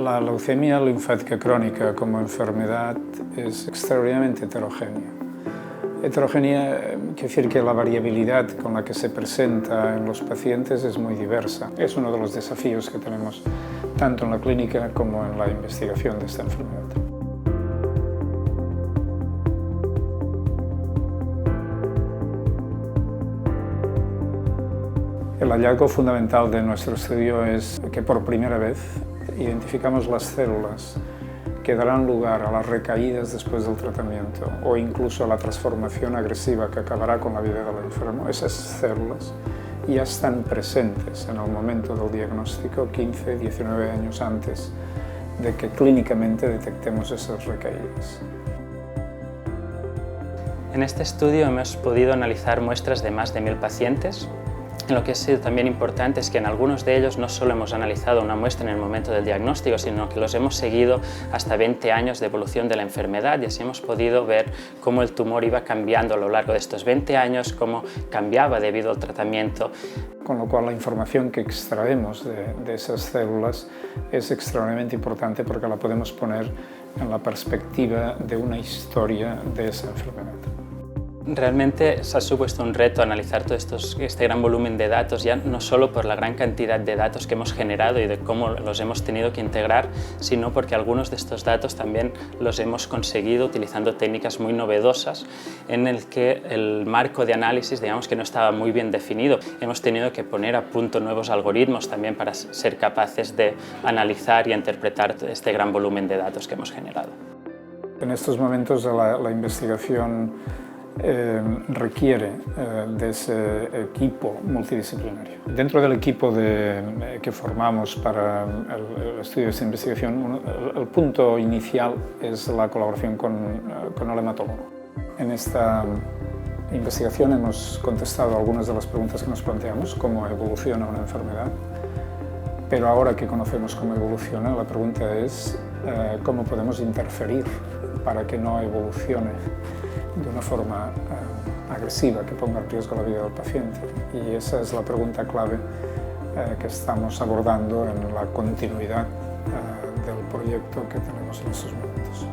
La leucemia linfática crónica como enfermedad es extraordinariamente heterogénea. Heterogénea quiere decir que la variabilidad con la que se presenta en los pacientes es muy diversa. Es uno de los desafíos que tenemos tanto en la clínica como en la investigación de esta enfermedad. El hallazgo fundamental de nuestro estudio es que por primera vez identificamos las células que darán lugar a las recaídas después del tratamiento o incluso a la transformación agresiva que acabará con la vida del enfermo. Esas células ya están presentes en el momento del diagnóstico, 15, 19 años antes de que clínicamente detectemos esas recaídas. En este estudio hemos podido analizar muestras de más de 1000 pacientes. Lo que ha sido también importante es que en algunos de ellos no solo hemos analizado una muestra en el momento del diagnóstico, sino que los hemos seguido hasta 20 años de evolución de la enfermedad y así hemos podido ver cómo el tumor iba cambiando a lo largo de estos 20 años, cómo cambiaba debido al tratamiento. Con lo cual la información que extraemos de esas células es extremadamente importante porque la podemos poner en la perspectiva de una historia de esa enfermedad. Realmente se ha supuesto un reto analizar todo este gran volumen de datos, ya no solo por la gran cantidad de datos que hemos generado y de cómo los hemos tenido que integrar, sino porque algunos de estos datos también los hemos conseguido utilizando técnicas muy novedosas en el que el marco de análisis, digamos que no estaba muy bien definido. Hemos tenido que poner a punto nuevos algoritmos también para ser capaces de analizar y interpretar este gran volumen de datos que hemos generado. En estos momentos la investigación requiere de ese equipo multidisciplinario. Dentro del equipo que formamos para el estudio de esta investigación, el punto inicial es la colaboración con el hematólogo. En esta investigación hemos contestado algunas de las preguntas que nos planteamos, cómo evoluciona una enfermedad, pero ahora que conocemos cómo evoluciona, la pregunta es cómo podemos interferir para que no evolucione de una forma agresiva que ponga en riesgo la vida del paciente. Y esa es la pregunta clave que estamos abordando en la continuidad del proyecto que tenemos en estos momentos.